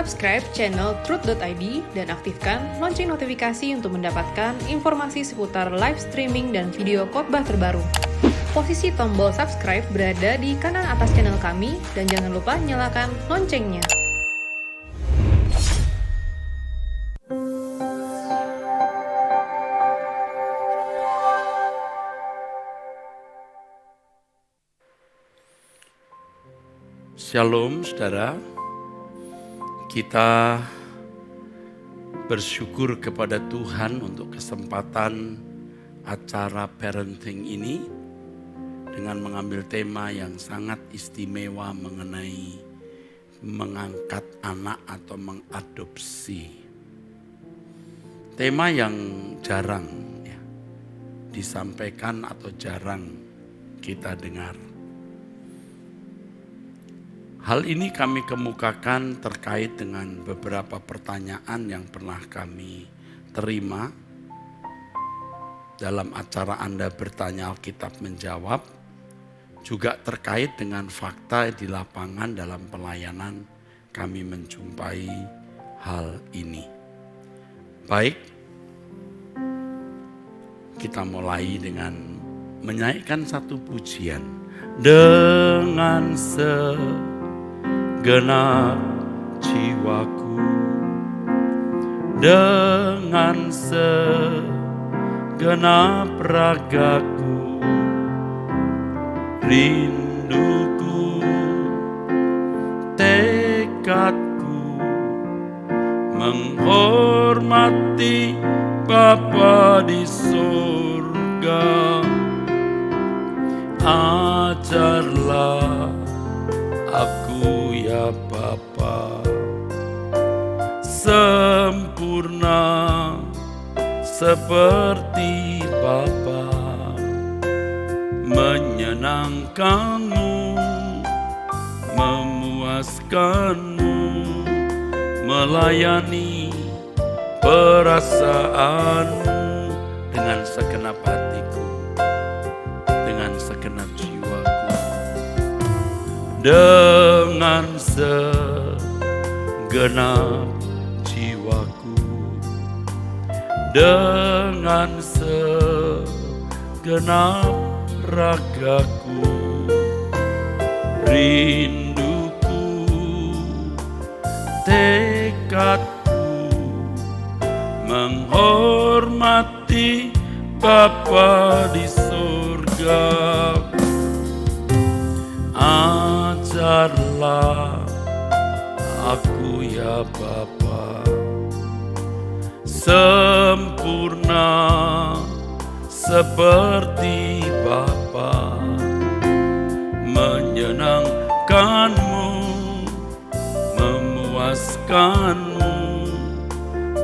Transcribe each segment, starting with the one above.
Subscribe channel Truth.id dan aktifkan lonceng notifikasi untuk mendapatkan informasi seputar live streaming dan video khotbah terbaru. Posisi tombol subscribe berada di kanan atas channel kami dan jangan lupa nyalakan loncengnya. Shalom saudara, kita bersyukur kepada Tuhan untuk kesempatan acara parenting ini dengan mengambil tema yang sangat istimewa mengenai mengangkat anak atau mengadopsi. Tema yang jarang disampaikan atau jarang kita dengar. Hal ini kami kemukakan terkait dengan beberapa pertanyaan yang pernah kami terima dalam acara Anda Bertanya Alkitab Menjawab, juga terkait dengan fakta di lapangan dalam pelayanan kami menjumpai hal ini. Baik, kita mulai dengan menyanyikan satu pujian. Dengan segenap jiwaku, dengan segenap ragaku, rinduku, tekadku, menghormati Bapa di surga. Ajarlah aku ya Bapa, sempurna seperti Bapa, menyenangkanmu, memuaskanmu, melayani perasaanmu dengan segenap hatiku, dengan segenap jiwaku, dengan segenap jiwaku, dengan segenap ragaku, rinduku, tekadku, menghormati Bapa di surga. Ajarlah aku ya Bapa, sempurna seperti Bapa, menyenangkanmu, memuaskanmu,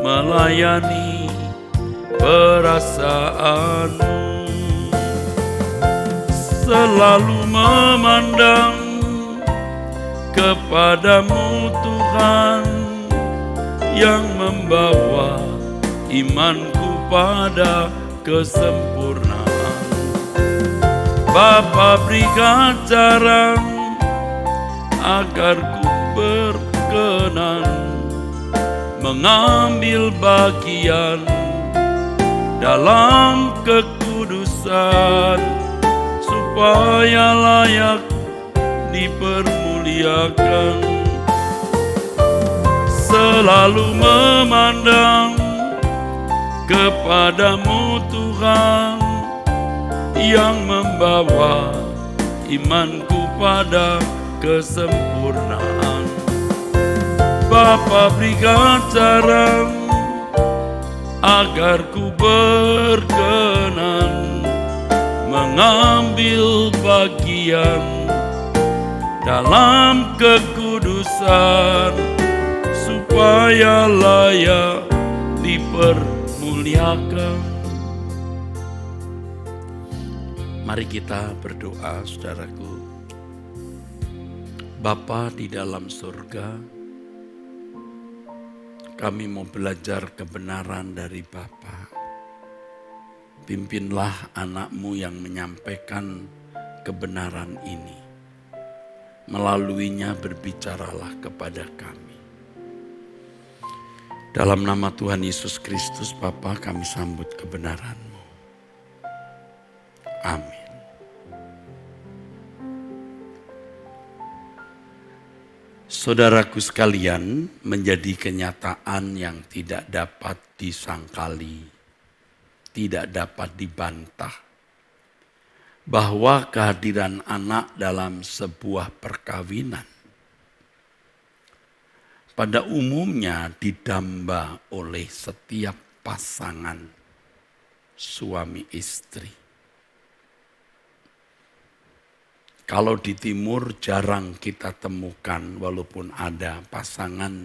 melayani perasaanmu, selalu memandang kepadamu Tuhan, yang membawa imanku pada kesempurnaan. Bapa, beri ajaran agar ku berkenan mengambil bagian dalam kekudusan, supaya layak dipermuliakan, selalu memandang kepadamu Tuhan, yang membawa imanku pada kesempurnaan. Bapa, beri ajaran agar ku berkenan mengambil bagian dalam kekudusan, supaya layak dipermuliakan. Mari kita berdoa, saudaraku. Bapa di dalam surga, kami mau belajar kebenaran dari Bapa. Pimpinlah anak-Mu yang menyampaikan kebenaran ini. Melaluinya berbicaralah kepada kami. Dalam nama Tuhan Yesus Kristus, Bapa, kami sambut kebenaran-Mu. Amin. Saudaraku sekalian, menjadi kenyataan yang tidak dapat disangkali, tidak dapat dibantah, bahwa kehadiran anak dalam sebuah perkawinan pada umumnya didamba oleh setiap pasangan suami istri. Kalau di timur jarang kita temukan, walaupun ada pasangan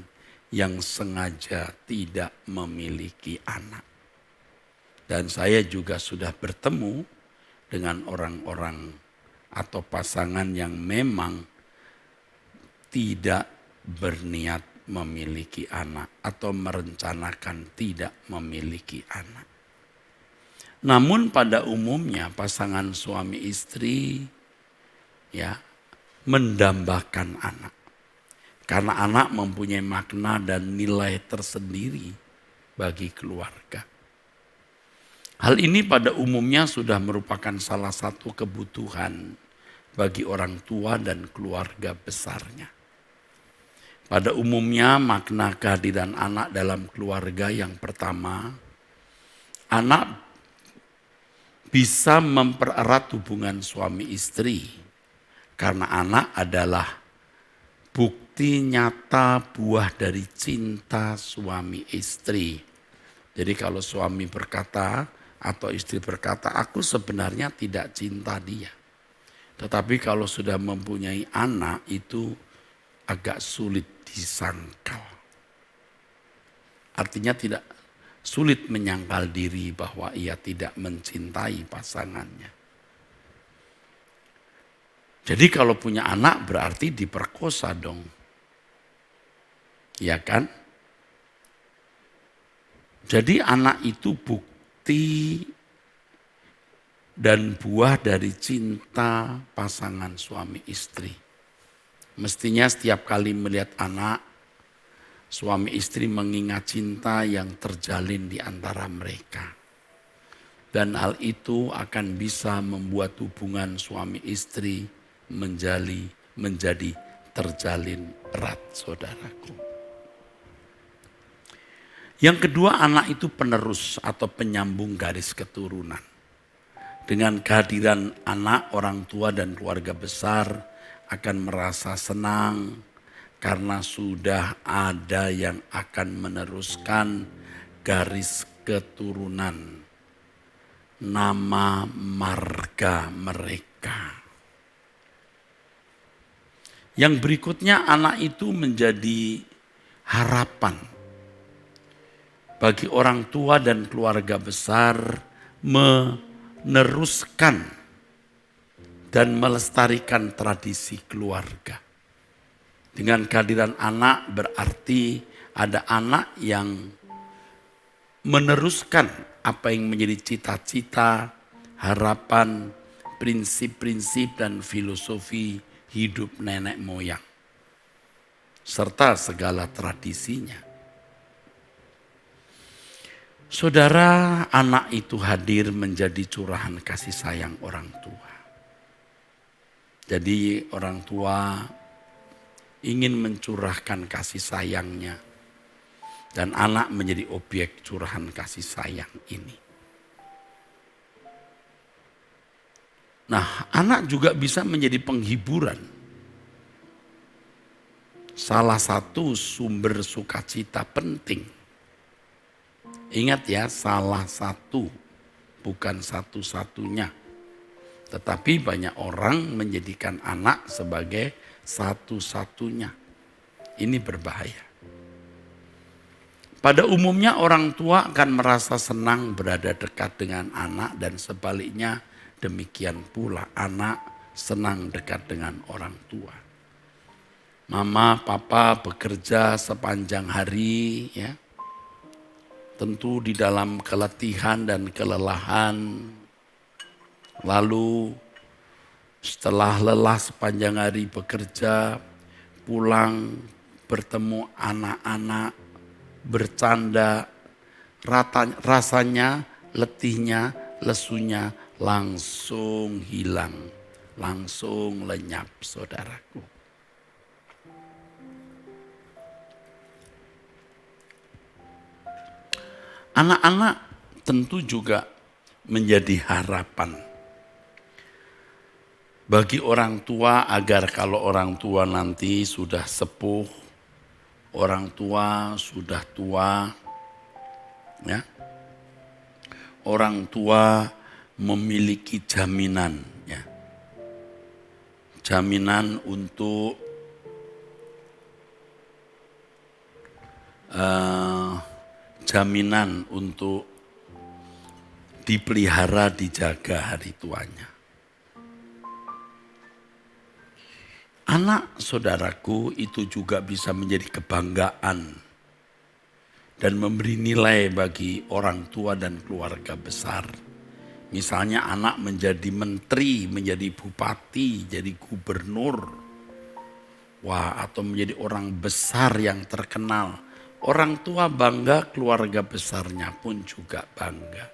yang sengaja tidak memiliki anak. Dan saya juga sudah bertemu dengan orang-orang atau pasangan yang memang tidak berniat memiliki anak atau merencanakan tidak memiliki anak. Namun pada umumnya pasangan suami istri mendambakan anak. Karena anak mempunyai makna dan nilai tersendiri bagi keluarga. Hal ini pada umumnya sudah merupakan salah satu kebutuhan bagi orang tua dan keluarga besarnya. Pada umumnya makna kehadiran anak dalam keluarga yang pertama, anak bisa mempererat hubungan suami istri karena anak adalah bukti nyata buah dari cinta suami istri. Jadi kalau suami berkata atau istri berkata, aku sebenarnya tidak cinta dia. Tetapi kalau sudah mempunyai anak itu agak sulit disangkal. Artinya tidak sulit menyangkal diri bahwa ia tidak mencintai pasangannya. Jadi kalau punya anak berarti diperkosa dong. Ya kan? Jadi anak itu bukti dan buah dari cinta pasangan suami istri. Mestinya setiap kali melihat anak, suami istri mengingat cinta yang terjalin di antara mereka. Dan hal itu akan bisa membuat hubungan suami istri menjadi terjalin erat, saudaraku. Yang kedua, anak itu penerus atau penyambung garis keturunan. Dengan kehadiran anak, orang tua dan keluarga besar akan merasa senang karena sudah ada yang akan meneruskan garis keturunan, nama marga mereka. Yang berikutnya, anak itu menjadi harapan bagi orang tua dan keluarga besar meneruskan dan melestarikan tradisi keluarga. Dengan kehadiran anak berarti ada anak yang meneruskan apa yang menjadi cita-cita, harapan, prinsip-prinsip dan filosofi hidup nenek moyang. Serta segala tradisinya. Saudara, anak itu hadir menjadi curahan kasih sayang orang tua. Jadi orang tua ingin mencurahkan kasih sayangnya dan anak menjadi objek curahan kasih sayang ini. Nah, anak juga bisa menjadi penghiburan. Salah satu sumber sukacita penting. Ingat ya, salah satu, bukan satu-satunya. Tetapi banyak orang menjadikan anak sebagai satu-satunya. Ini berbahaya. Pada umumnya orang tua akan merasa senang berada dekat dengan anak dan sebaliknya demikian pula anak senang dekat dengan orang tua. Mama, papa bekerja sepanjang hari ya. Tentu di dalam keletihan dan kelelahan. Lalu setelah lelah sepanjang hari bekerja, pulang bertemu anak-anak, bercanda, rasanya, letihnya, lesunya langsung hilang, langsung lenyap, saudaraku. Anak-anak tentu juga menjadi harapan bagi orang tua agar kalau orang tua nanti sudah sepuh, orang tua sudah tua, ya, orang tua memiliki jaminan, ya, jaminan untuk jaminan untuk dipelihara, dijaga hari tuanya. Anak saudaraku itu juga bisa menjadi kebanggaan dan memberi nilai bagi orang tua dan keluarga besar. Misalnya anak menjadi menteri, menjadi bupati, jadi gubernur. Wah, atau menjadi orang besar yang terkenal. Orang tua bangga, keluarga besarnya pun juga bangga.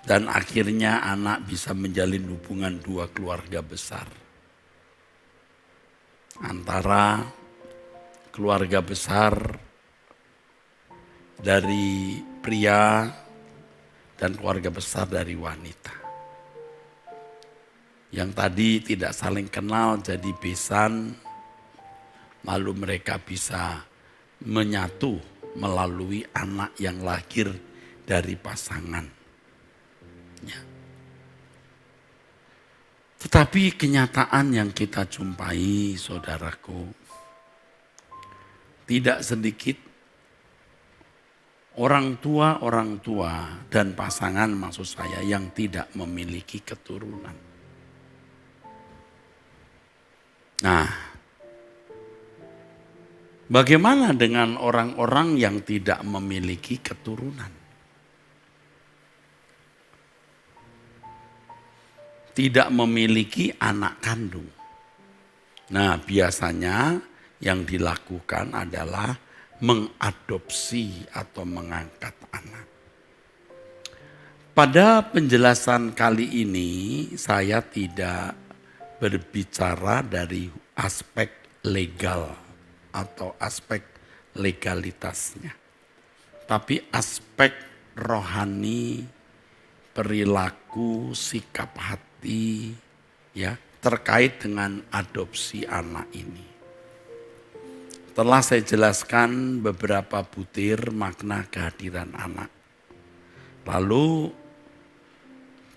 Dan akhirnya anak bisa menjalin hubungan dua keluarga besar. Antara keluarga besar dari pria dan keluarga besar dari wanita. Yang tadi tidak saling kenal jadi besan, lalu mereka bisa menyatu melalui anak yang lahir dari pasangan. Ya. Tetapi kenyataan yang kita jumpai, saudaraku, tidak sedikit orang tua dan pasangan maksud saya yang tidak memiliki keturunan. Nah, bagaimana dengan orang-orang yang tidak memiliki keturunan? Tidak memiliki anak kandung. Nah, biasanya yang dilakukan adalah mengadopsi atau mengangkat anak. Pada penjelasan kali ini saya tidak berbicara dari aspek legal atau aspek legalitasnya. Tapi aspek rohani, perilaku, sikap hati, ya, terkait dengan adopsi anak ini. Telah saya jelaskan beberapa butir makna kehadiran anak. Lalu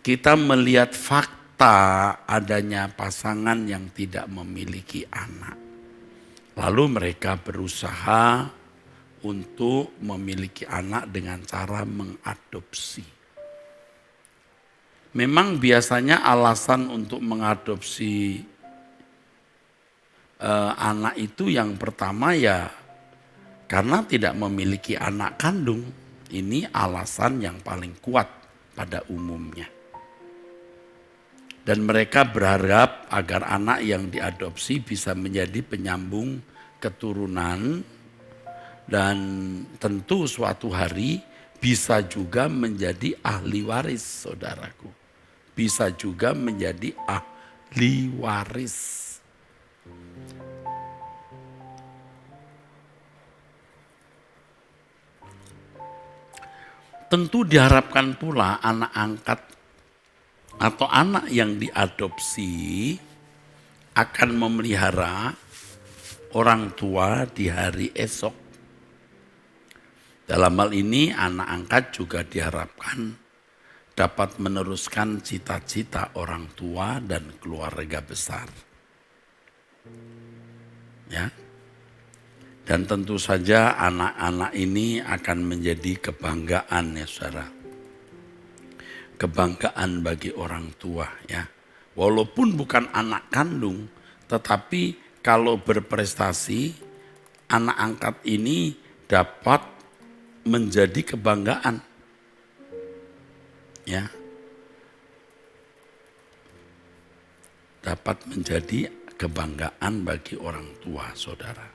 kita melihat fakta adanya pasangan yang tidak memiliki anak. Lalu mereka berusaha untuk memiliki anak dengan cara mengadopsi. Memang biasanya alasan untuk mengadopsi anak itu yang pertama ya karena tidak memiliki anak kandung. Ini alasan yang paling kuat pada umumnya. Dan mereka berharap agar anak yang diadopsi bisa menjadi penyambung keturunan dan tentu suatu hari bisa juga menjadi ahli waris, saudaraku. Bisa juga menjadi ahli waris. Tentu diharapkan pula anak angkat atau anak yang diadopsi akan memelihara orang tua di hari esok. Dalam hal ini anak angkat juga diharapkan dapat meneruskan cita-cita orang tua dan keluarga besar. Ya. Dan tentu saja anak-anak ini akan menjadi kebanggaan ya saudara. Kebanggaan bagi orang tua ya. Walaupun bukan anak kandung, tetapi kalau berprestasi, anak angkat ini dapat menjadi kebanggaan. Ya. Dapat menjadi kebanggaan bagi orang tua, saudara.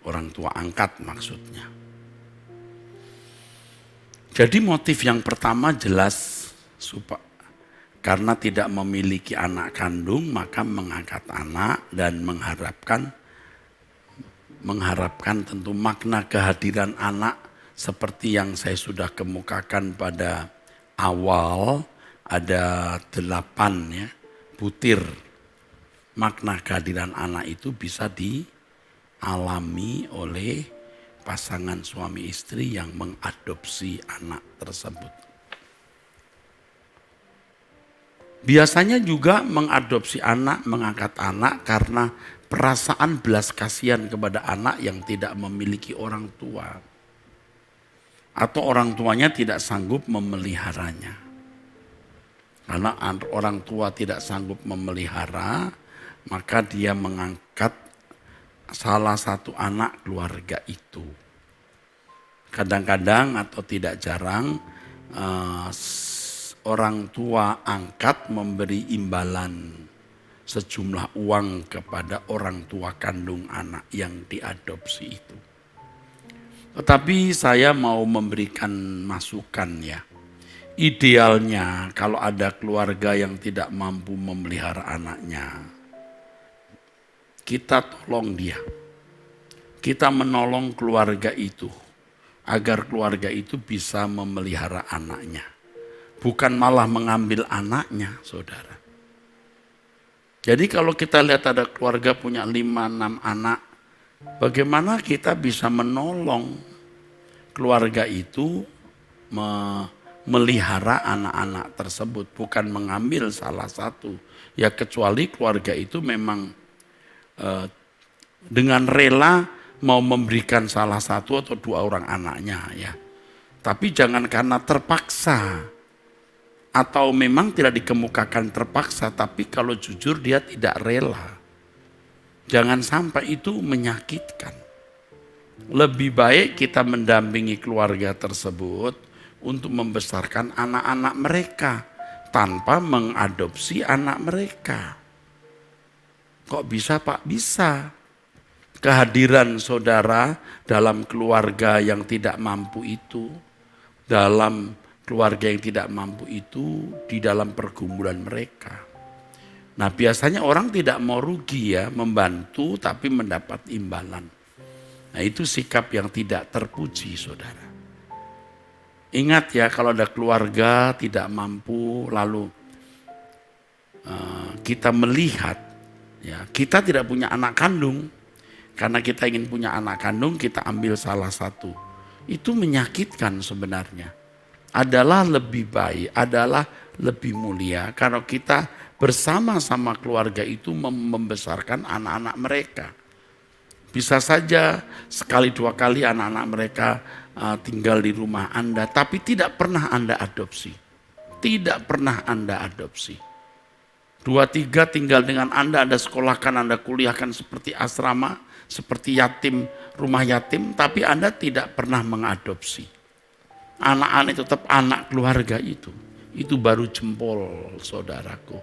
orang tua angkat maksudnya. Jadi motif yang pertama jelas, karena tidak memiliki anak kandung maka mengangkat anak dan mengharapkan tentu makna kehadiran anak seperti yang saya sudah kemukakan pada awal, ada 8 butir makna kehadiran anak itu bisa dialami oleh pasangan suami istri yang mengadopsi anak tersebut. Biasanya juga mengadopsi anak, mengangkat anak karena perasaan belas kasihan kepada anak yang tidak memiliki orang tua. Atau orang tuanya tidak sanggup memeliharanya. Karena orang tua tidak sanggup memelihara, maka dia mengangkat salah satu anak keluarga itu. Kadang-kadang atau tidak jarang orang tua angkat memberi imbalan sejumlah uang kepada orang tua kandung anak yang diadopsi itu. Tetapi saya mau memberikan masukan ya. Idealnya kalau ada keluarga yang tidak mampu memelihara anaknya, kita tolong dia. Kita menolong keluarga itu agar keluarga itu bisa memelihara anaknya. Bukan malah mengambil anaknya, saudara. Jadi kalau kita lihat ada keluarga punya 5-6 anak, bagaimana kita bisa menolong keluarga itu memelihara anak-anak tersebut, bukan mengambil salah satu. Ya kecuali keluarga itu memang dengan rela mau memberikan salah satu atau 2 orang anaknya ya. Tapi jangan karena terpaksa atau memang tidak dikemukakan terpaksa, tapi kalau jujur dia tidak rela. Jangan sampai itu menyakitkan. Lebih baik kita mendampingi keluarga tersebut untuk membesarkan anak-anak mereka tanpa mengadopsi anak mereka. Kok bisa Pak? Bisa. Kehadiran saudara dalam keluarga yang tidak mampu itu, dalam keluarga yang tidak mampu itu, di dalam pergumulan mereka. Nah biasanya orang tidak mau rugi ya, membantu tapi mendapat imbalan. Nah itu sikap yang tidak terpuji saudara. Ingat ya kalau ada keluarga tidak mampu lalu kita melihat, ya, kita tidak punya anak kandung, karena kita ingin punya anak kandung, kita ambil salah satu. Itu menyakitkan sebenarnya. Adalah lebih baik, adalah lebih mulia kalau kita bersama-sama keluarga itu membesarkan anak-anak mereka. Bisa saja sekali 2 kali anak-anak mereka tinggal di rumah Anda, tapi tidak pernah Anda adopsi. Tidak pernah Anda adopsi. 2-3 tinggal dengan Anda sekolahkan, Anda kuliahkan seperti asrama, seperti yatim, rumah yatim, tapi Anda tidak pernah mengadopsi. Anak-anak itu tetap anak keluarga itu. Itu baru jempol saudaraku.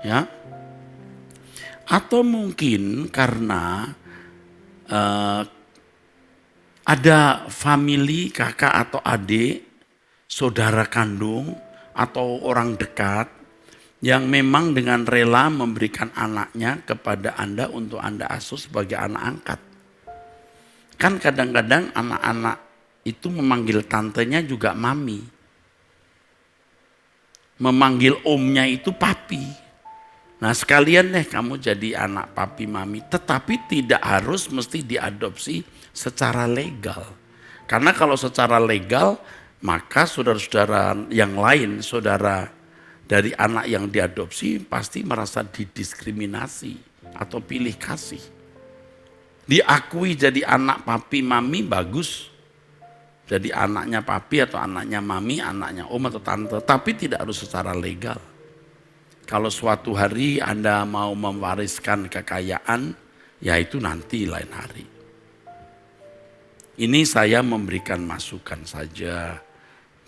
Ya. Atau mungkin karena ada famili kakak atau adik, saudara kandung atau orang dekat yang memang dengan rela memberikan anaknya kepada Anda untuk Anda asuh sebagai anak angkat. Kan kadang-kadang anak-anak itu memanggil tantenya juga mami. Memanggil omnya itu papi. Nah sekalian deh kamu jadi anak papi mami. Tetapi tidak harus mesti diadopsi secara legal. Karena kalau secara legal maka saudara-saudara yang lain, saudara dari anak yang diadopsi pasti merasa didiskriminasi atau pilih kasih. Diakui jadi anak papi mami bagus. Jadi anaknya papi atau anaknya mami, anaknya om atau tante. Tapi tidak harus secara legal. Kalau suatu hari Anda mau mewariskan kekayaan, ya itu nanti lain hari. Ini saya memberikan masukan saja.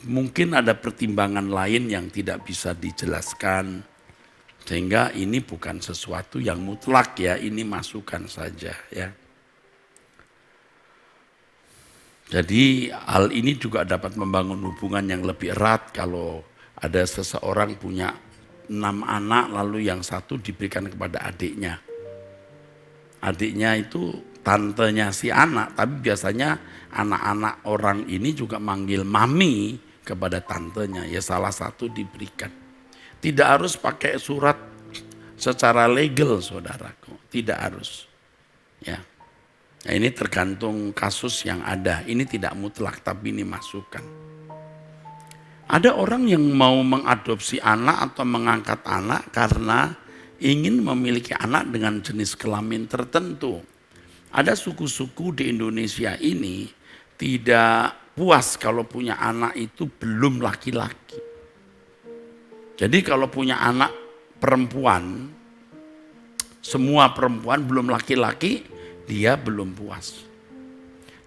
Mungkin ada pertimbangan lain yang tidak bisa dijelaskan. Sehingga ini bukan sesuatu yang mutlak ya, ini masukan saja ya. Jadi hal ini juga dapat membangun hubungan yang lebih erat kalau ada seseorang punya 6 anak lalu yang satu diberikan kepada adiknya. Adiknya itu tantenya si anak, tapi biasanya anak-anak orang ini juga manggil mami kepada tantenya, ya salah satu diberikan. Tidak harus pakai surat secara legal saudaraku, tidak harus. Ya. Nah, ini tergantung kasus yang ada. Ini tidak mutlak, tapi ini masukan. Ada orang yang mau mengadopsi anak atau mengangkat anak karena ingin memiliki anak dengan jenis kelamin tertentu. Ada suku-suku di Indonesia ini tidak puas kalau punya anak itu belum laki-laki. Jadi kalau punya anak perempuan, semua perempuan belum laki-laki, dia belum puas.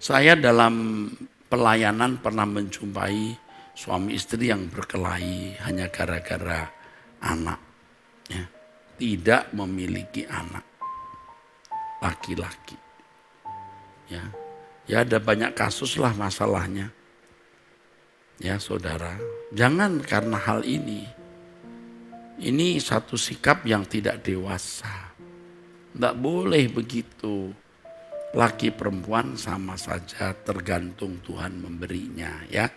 Saya dalam pelayanan pernah menjumpai suami istri yang berkelahi hanya gara-gara anak. Ya, tidak memiliki anak laki-laki. Ya ada banyak kasus lah masalahnya. Ya saudara, jangan karena hal ini. Ini satu sikap yang tidak dewasa. Tidak boleh begitu. Laki perempuan sama saja tergantung Tuhan memberinya ya.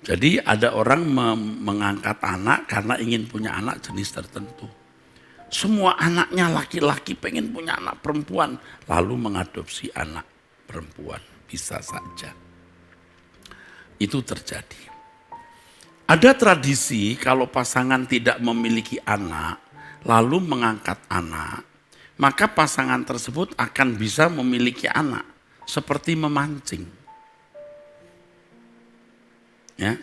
Jadi ada orang mengangkat anak karena ingin punya anak jenis tertentu. Semua anaknya laki-laki pengen punya anak perempuan. Lalu mengadopsi anak perempuan. Bisa saja. Itu terjadi. Ada tradisi kalau pasangan tidak memiliki anak, lalu mengangkat anak, maka pasangan tersebut akan bisa memiliki anak, seperti memancing. Ya,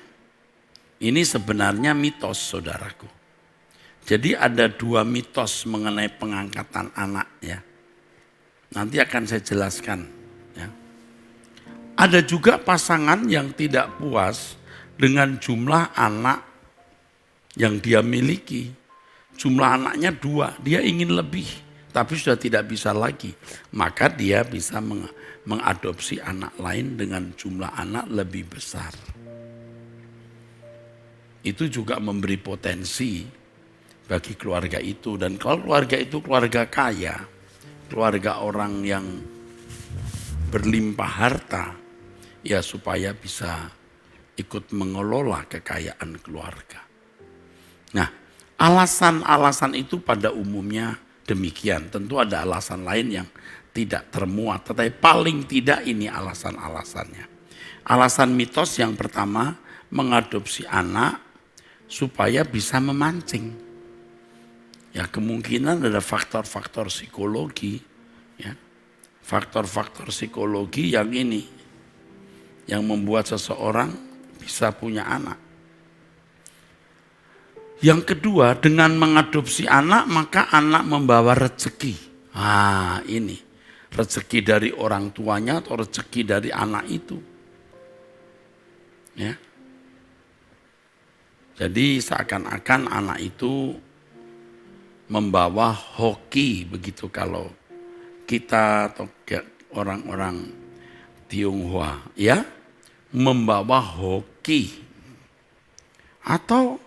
ini sebenarnya mitos saudaraku. Jadi ada 2 mitos mengenai pengangkatan anak ya. Nanti akan saya jelaskan. Ya. Ada juga pasangan yang tidak puas dengan jumlah anak yang dia miliki. Jumlah anaknya 2, dia ingin lebih, tapi sudah tidak bisa lagi. Maka dia bisa mengadopsi anak lain dengan jumlah anak lebih besar. Itu juga memberi potensi bagi keluarga itu. Dan kalau keluarga itu keluarga kaya, keluarga orang yang berlimpah harta, ya supaya bisa ikut mengelola kekayaan keluarga. Nah, alasan-alasan itu pada umumnya demikian. Tentu ada alasan lain yang tidak termuat, tetapi paling tidak ini alasan-alasannya. Alasan mitos yang pertama, mengadopsi anak supaya bisa memancing. Ya, kemungkinan ada faktor-faktor psikologi, ya. Faktor-faktor psikologi yang ini yang membuat seseorang bisa punya anak. Yang kedua, dengan mengadopsi anak maka anak membawa rezeki. Ini rezeki dari orang tuanya atau rezeki dari anak itu. Ya. Jadi seakan-akan anak itu membawa hoki begitu kalau kita atau orang-orang Tionghoa ya membawa hoki. Atau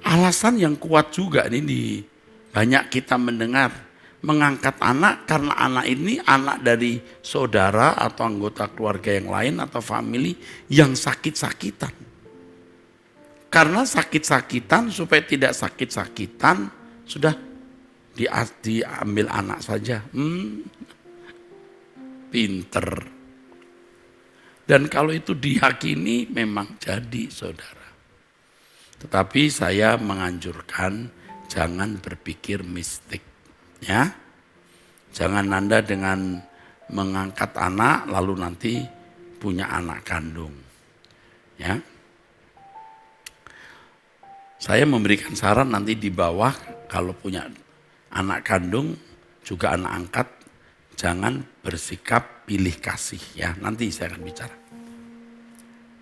alasan yang kuat juga ini banyak kita mendengar mengangkat anak karena anak ini anak dari saudara atau anggota keluarga yang lain atau family yang sakit-sakitan. Karena sakit-sakitan supaya tidak sakit-sakitan sudah diambil anak saja. Pinter. Dan kalau itu diyakini memang jadi saudara. Tetapi saya menganjurkan jangan berpikir mistik. Ya, jangan Anda dengan mengangkat anak lalu nanti punya anak kandung. Ya, saya memberikan saran nanti di bawah kalau punya anak kandung juga anak angkat jangan bersikap pilih kasih ya. Nanti saya akan bicara.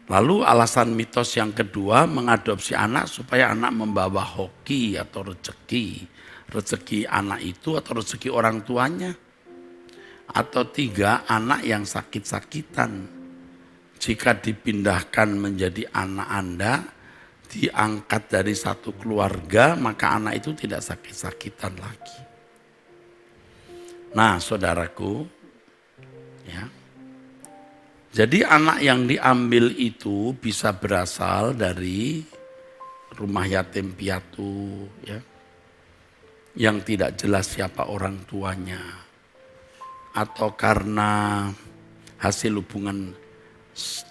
Lalu alasan mitos yang kedua, mengadopsi anak supaya anak membawa hoki atau rezeki. Rezeki anak itu atau rezeki orang tuanya. Atau tiga, anak yang sakit-sakitan. Jika dipindahkan menjadi anak Anda, diangkat dari satu keluarga, maka anak itu tidak sakit-sakitan lagi. Nah, saudaraku, ya. Jadi anak yang diambil itu bisa berasal dari rumah yatim piatu, ya, yang tidak jelas siapa orang tuanya, atau karena hasil hubungan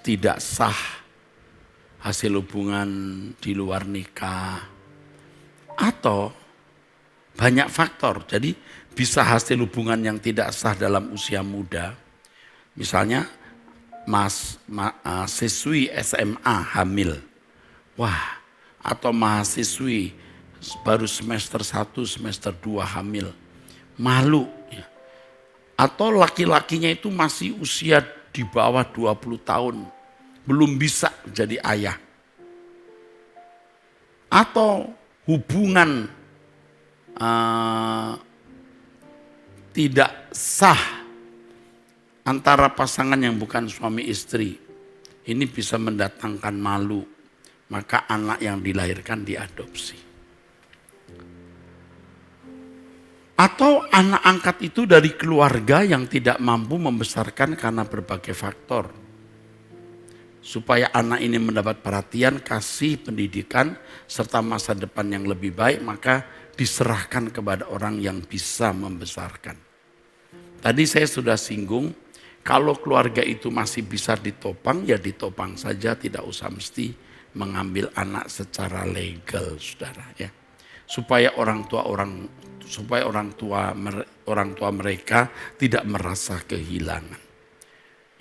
tidak sah, hasil hubungan di luar nikah, atau banyak faktor. Jadi bisa hasil hubungan yang tidak sah dalam usia muda, misalnya siswi SMA hamil, wah, atau mahasiswi baru semester 1, semester 2 hamil, malu, ya. Atau laki-lakinya itu masih usia di bawah 20 tahun, belum bisa jadi ayah. Atau hubungan tidak sah antara pasangan yang bukan suami istri, ini bisa mendatangkan malu, maka anak yang dilahirkan diadopsi. Atau anak angkat itu dari keluarga yang tidak mampu membesarkan karena berbagai faktor. Supaya anak ini mendapat perhatian, kasih, pendidikan, serta masa depan yang lebih baik, maka diserahkan kepada orang yang bisa membesarkan. Tadi saya sudah singgung, kalau keluarga itu masih bisa ditopang, ya ditopang saja, tidak usah mesti mengambil anak secara legal, saudara, ya. Supaya orang tua mereka tidak merasa kehilangan.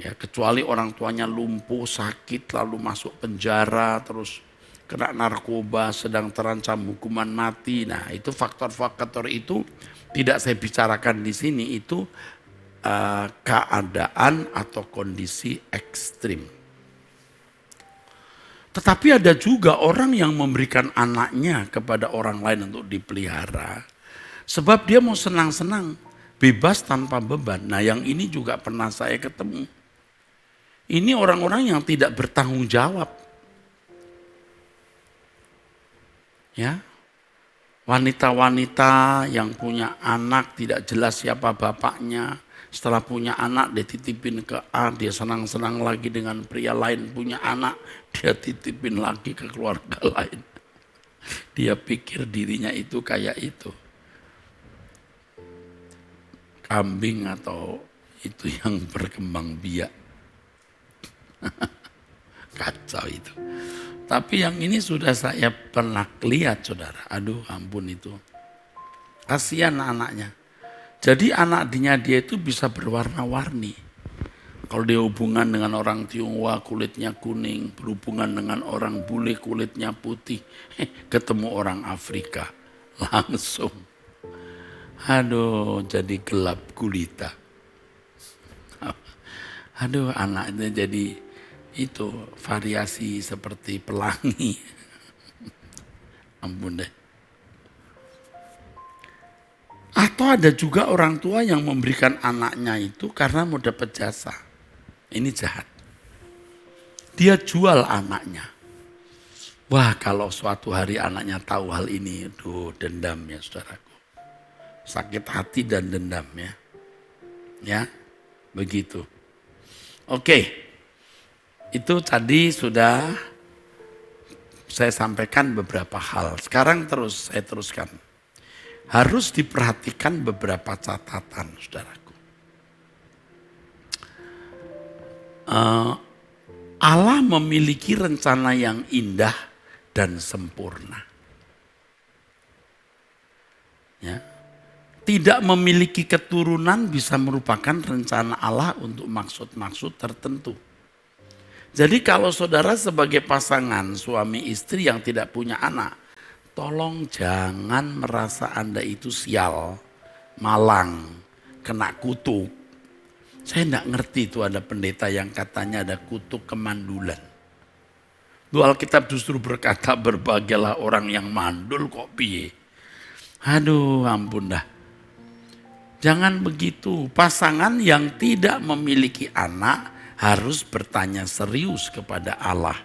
Ya, kecuali orang tuanya lumpuh, sakit, lalu masuk penjara, terus kena narkoba, sedang terancam hukuman mati. Nah, itu faktor-faktor itu tidak saya bicarakan di sini, itu keadaan atau kondisi ekstrim. Tetapi ada juga orang yang memberikan anaknya kepada orang lain untuk dipelihara, sebab dia mau senang-senang, bebas tanpa beban. Nah, yang ini juga pernah saya ketemu. Ini orang-orang yang tidak bertanggung jawab. Ya. Wanita-wanita yang punya anak tidak jelas siapa bapaknya. Setelah punya anak dia titipin ke A, dia senang-senang lagi dengan pria lain, punya anak dia titipin lagi ke keluarga lain. Dia pikir dirinya itu kayak itu. Kambing atau itu yang berkembang biak. Kacau itu. Tapi yang ini sudah saya pernah lihat, saudara. Aduh, ampun itu. Kasihan anaknya. Jadi anaknya dia itu bisa berwarna-warni. Kalau dia hubungan dengan orang Tionghoa kulitnya kuning, berhubungan dengan orang bule kulitnya putih, ketemu orang Afrika langsung. Aduh, jadi gelap gulita. Aduh, anaknya jadi itu variasi seperti pelangi. Ampun deh. Atau ada juga orang tua yang memberikan anaknya itu karena mau dapat jasa. Ini jahat. Dia jual anaknya. Wah, kalau suatu hari anaknya tahu hal ini, dendam ya saudaraku. Sakit hati dan dendam ya. Ya, begitu. Oke, itu tadi sudah saya sampaikan beberapa hal. Sekarang saya teruskan. Harus diperhatikan beberapa catatan, saudaraku. Allah memiliki rencana yang indah dan sempurna. Ya. Tidak memiliki keturunan bisa merupakan rencana Allah untuk maksud-maksud tertentu. Jadi kalau saudara sebagai pasangan suami istri yang tidak punya anak, tolong jangan merasa Anda itu sial, malang, kena kutuk. Saya enggak ngerti itu ada pendeta yang katanya ada kutuk kemandulan. Alkitab justru berkata berbahagialah orang yang mandul kok piye. Aduh ampun dah. Jangan begitu. Pasangan yang tidak memiliki anak harus bertanya serius kepada Allah.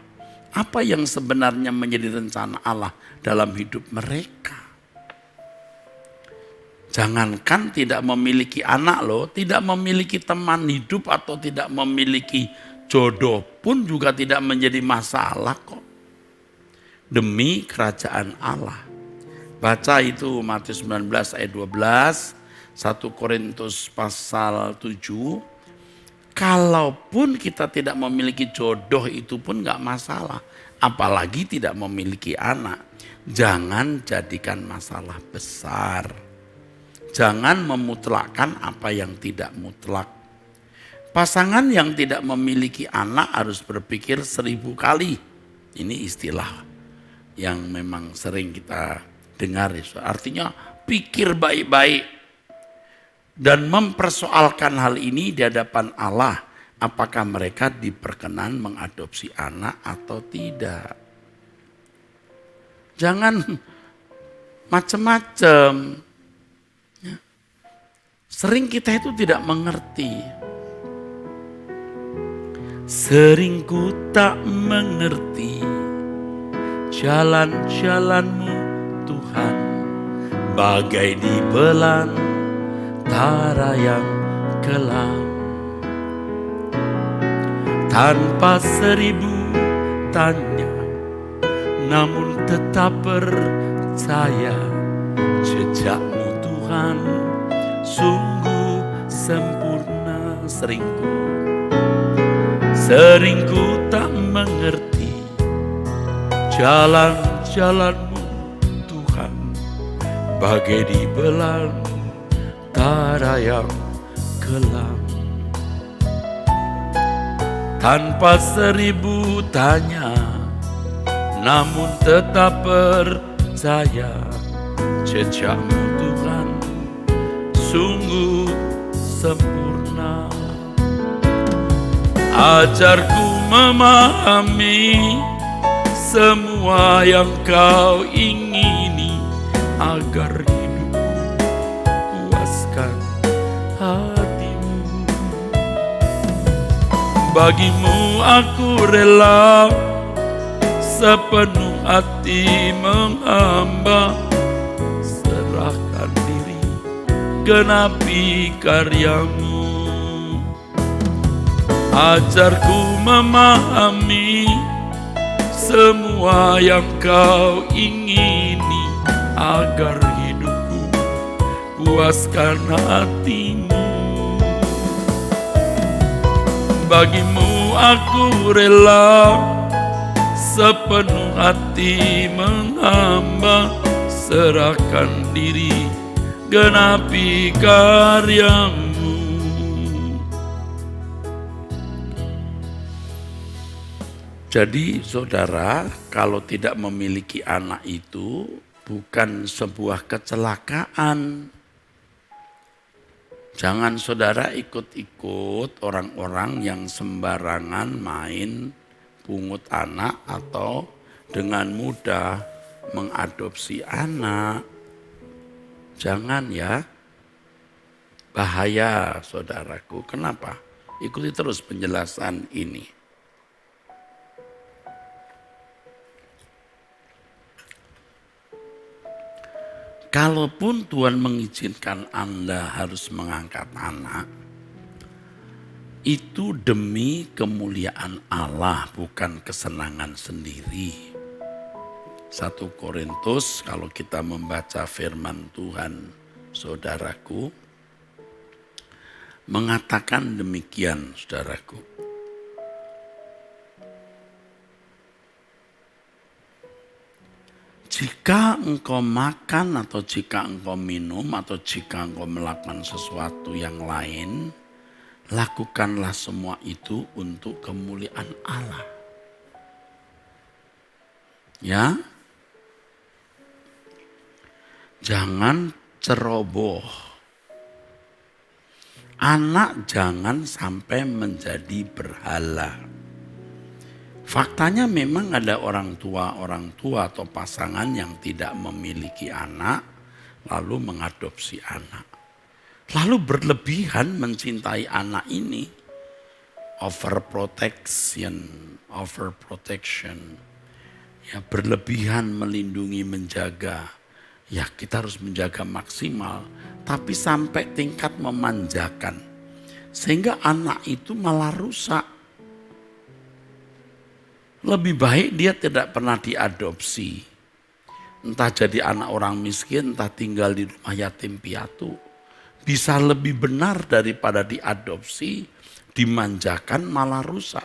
Apa yang sebenarnya menjadi rencana Allah dalam hidup mereka. Jangankan tidak memiliki anak loh, tidak memiliki teman hidup atau tidak memiliki jodoh pun juga tidak menjadi masalah kok. Demi kerajaan Allah. Baca itu Matius 19 ayat 12, 1 Korintus pasal 7. Kalaupun kita tidak memiliki jodoh itu pun gak masalah. Apalagi tidak memiliki anak. Jangan jadikan masalah besar. Jangan memutlakkan apa yang tidak mutlak. Pasangan yang tidak memiliki anak harus berpikir 1000 kali. Ini istilah yang memang sering kita dengar. Artinya pikir baik-baik. Dan mempersoalkan hal ini di hadapan Allah. Apakah mereka diperkenan mengadopsi anak atau tidak. Jangan macam-macam. Sering kita itu tidak mengerti. Sering ku tak mengerti jalan-jalan-Mu Tuhan, bagai di belantara yang kelam. Tanpa 1000 tanya, namun tetap percaya jejak-Mu Tuhan sungguh sempurna. Seringku tak mengerti jalan-jalan-Mu Tuhan, bagai di belantara yang kelam. Tanpa 1000 tanya, namun tetap percaya jejak-Mu Tuhan sungguh sempurna. Ajarku memahami semua yang Kau ingini, agar hidupku puaskan hati-Mu. Bagimu aku rela sepenuh hati menghamba, serahkan diri genapi karya-Mu. Ajarku memahami semua yang Kau ingini, agar hidupku puaskan hati-Mu. Bagimu aku rela sepenuh hati menghamba, serahkan diri genapi karya-Mu. Jadi saudara, kalau tidak memiliki anak itu bukan sebuah kecelakaan. Jangan saudara ikut-ikut orang-orang yang sembarangan main pungut anak atau dengan mudah mengadopsi anak. Jangan ya, bahaya saudaraku. Kenapa? Ikuti terus penjelasan ini. Kalaupun Tuhan mengizinkan Anda harus mengangkat anak, itu demi kemuliaan Allah, bukan kesenangan sendiri. 1 Korintus, kalau kita membaca firman Tuhan, saudaraku, mengatakan demikian, saudaraku. Jika engkau makan atau jika engkau minum atau jika engkau melakukan sesuatu yang lain, lakukanlah semua itu untuk kemuliaan Allah. Ya, jangan ceroboh. Anak jangan sampai menjadi berhala. Faktanya memang ada orang tua atau pasangan yang tidak memiliki anak, lalu mengadopsi anak. Lalu berlebihan mencintai anak ini, overprotection, ya berlebihan melindungi, menjaga. Ya kita harus menjaga maksimal, tapi sampai tingkat memanjakan. Sehingga anak itu malah rusak. Lebih baik dia tidak pernah diadopsi. Entah jadi anak orang miskin, entah tinggal di rumah yatim piatu. Bisa lebih benar daripada diadopsi, dimanjakan malah rusak.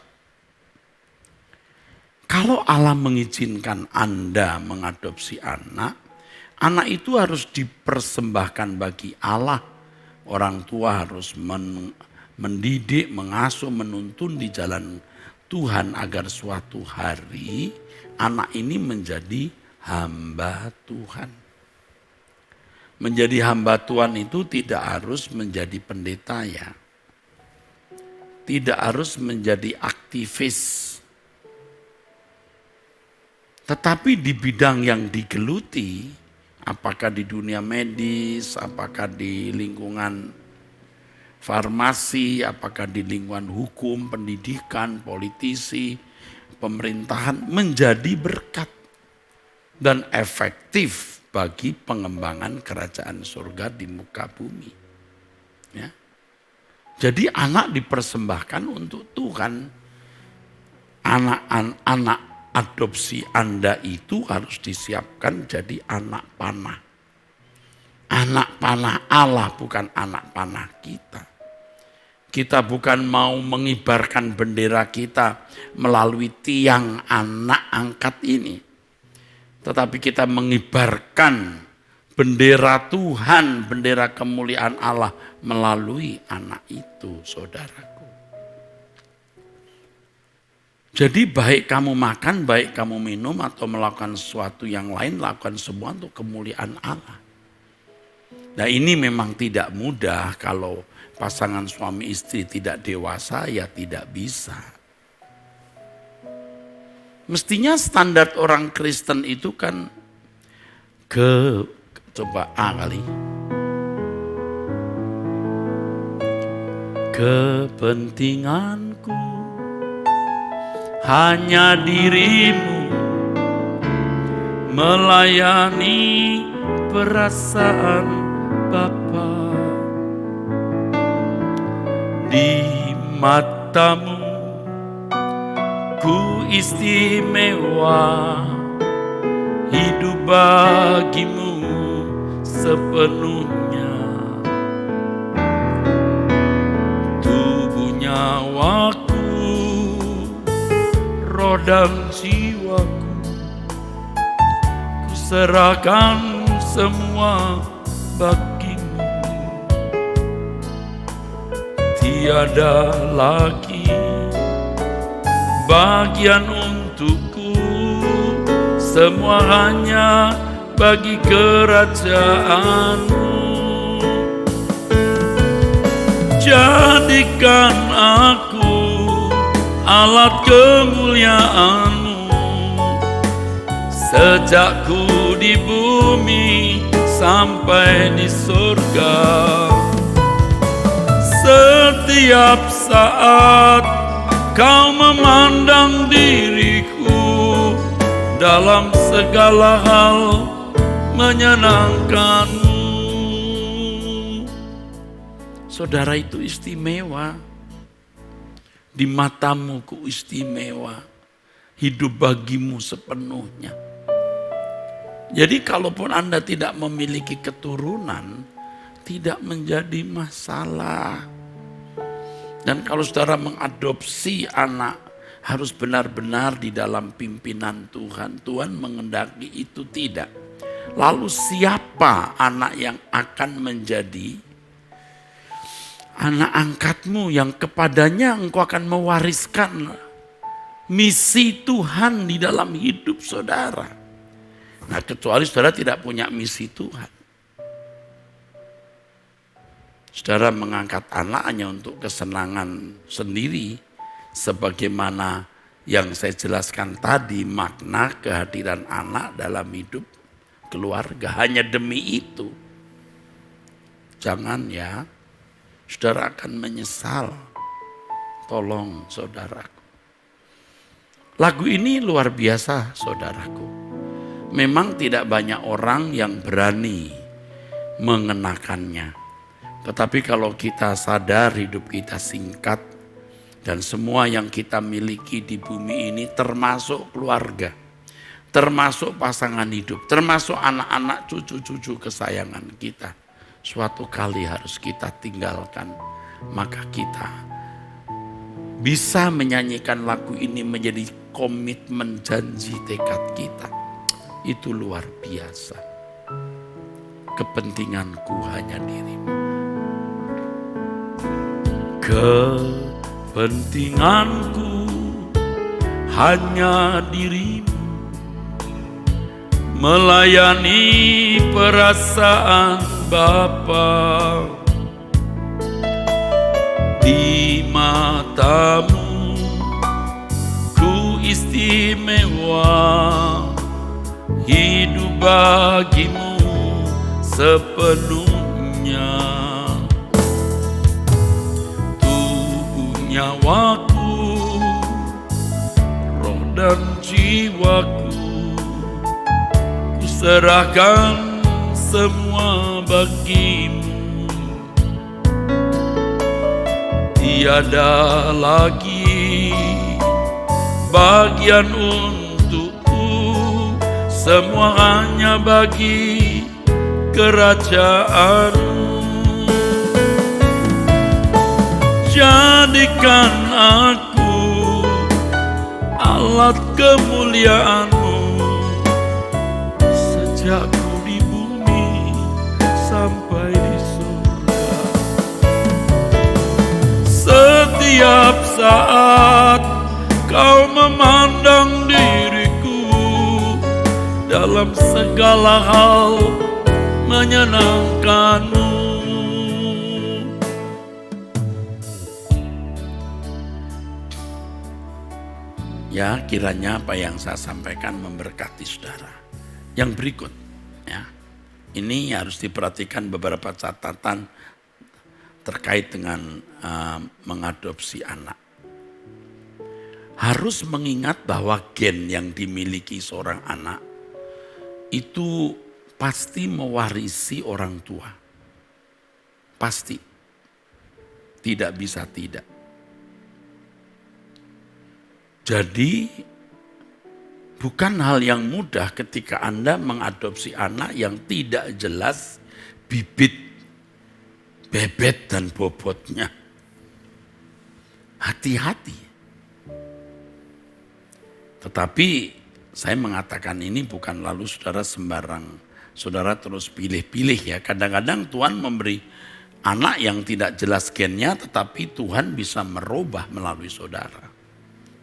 Kalau Allah mengizinkan Anda mengadopsi anak itu harus dipersembahkan bagi Allah. Orang tua harus mendidik, mengasuh, menuntun di jalan Tuhan agar suatu hari anak ini menjadi hamba Tuhan. Menjadi hamba Tuhan itu tidak harus menjadi pendeta ya. Tidak harus menjadi aktivis. Tetapi di bidang yang digeluti, apakah di dunia medis, apakah di lingkungan farmasi, apakah di lingkungan hukum, pendidikan, politisi, pemerintahan, menjadi berkat dan efektif bagi pengembangan kerajaan surga di muka bumi. Ya. Jadi anak dipersembahkan untuk Tuhan. Anak adopsi Anda itu harus disiapkan jadi anak panah. Anak panah Allah, bukan anak panah kita. Kita bukan mau mengibarkan bendera kita melalui tiang anak angkat ini. Tetapi kita mengibarkan bendera Tuhan, bendera kemuliaan Allah melalui anak itu, saudaraku. Jadi baik kamu makan, baik kamu minum atau melakukan sesuatu yang lain, lakukan semua untuk kemuliaan Allah. Nah ini memang tidak mudah kalau pasangan suami istri tidak dewasa, ya tidak bisa. Mestinya standar orang Kristen itu kan coba A kali. Kepentinganku hanya dirimu, melayani perasaan Bapa. Di matamu ku istimewa, hidup bagimu sepenuhnya. Tubuh nyawaku, roh dan jiwaku, ku serahkan semua bagimu. Tiada lagi bagian untukku, semua hanya bagi kerajaanmu. Jadikan aku alat kemuliaanmu, sejak ku di bumi sampai di surga. Setiap saat kau memandang diriku, dalam segala hal menyenangkanmu. Saudara itu istimewa. Di matamu ku istimewa, hidup bagimu sepenuhnya. Jadi kalaupun Anda tidak memiliki keturunan, tidak menjadi masalah. Dan kalau saudara mengadopsi anak, harus benar-benar di dalam pimpinan Tuhan. Tuhan mengendaki itu tidak. Lalu siapa anak yang akan menjadi anak angkatmu yang kepadanya engkau akan mewariskan misi Tuhan di dalam hidup saudara? Nah, kecuali saudara tidak punya misi Tuhan. Saudara mengangkat anak hanya untuk kesenangan sendiri, sebagaimana yang saya jelaskan tadi, makna kehadiran anak dalam hidup keluarga. Hanya demi itu. Jangan ya, saudara akan menyesal. Tolong saudaraku. Lagu ini luar biasa saudaraku. Memang tidak banyak orang yang berani mengenakannya. Tetapi kalau kita sadar hidup kita singkat, dan semua yang kita miliki di bumi ini termasuk keluarga, termasuk pasangan hidup, termasuk anak-anak cucu-cucu kesayangan kita. Suatu kali harus kita tinggalkan, maka kita bisa menyanyikan lagu ini menjadi komitmen janji tekad kita. Itu luar biasa. Kepentinganku hanya dirimu. Kepentinganku hanya dirimu. Melayani perasaan Bapa. Di matamu ku istimewa, hidup bagimu sepenuhnya. Tubuh nyawaku, roh dan jiwaku, ku serahkan semua bagimu. Tiada lagi bagian untukku, semua hanya bagi kerajaan-Mu. Jadikan aku alat kemuliaan-Mu, sejak ku di bumi sampai di surga. Setiap saat Kau memandang diriku, dalam segala hal menyenangkan-Mu. Ya, kiranya apa yang saya sampaikan memberkati saudara. Yang berikut, ya, ini harus diperhatikan beberapa catatan terkait dengan mengadopsi anak. Harus mengingat bahwa gen yang dimiliki seorang anak itu pasti mewarisi orang tua. Pasti. Tidak bisa tidak. Jadi bukan hal yang mudah ketika Anda mengadopsi anak yang tidak jelas bibit, bebet dan bobotnya. Hati-hati. Tetapi saya mengatakan ini bukan lalu saudara sembarang. Saudara terus pilih-pilih ya. Kadang-kadang Tuhan memberi anak yang tidak jelas gennya, tetapi Tuhan bisa merubah melalui saudara.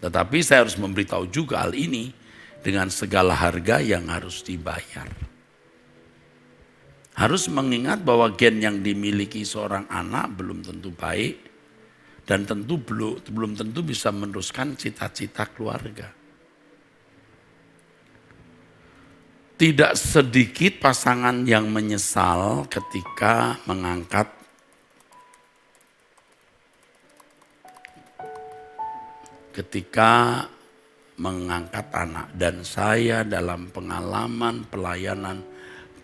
Tetapi saya harus memberitahu juga hal ini dengan segala harga yang harus dibayar. Harus mengingat bahwa gen yang dimiliki seorang anak belum tentu baik dan belum tentu bisa meneruskan cita-cita keluarga. Tidak sedikit pasangan yang menyesal ketika mengangkat anak. Dan saya dalam pengalaman pelayanan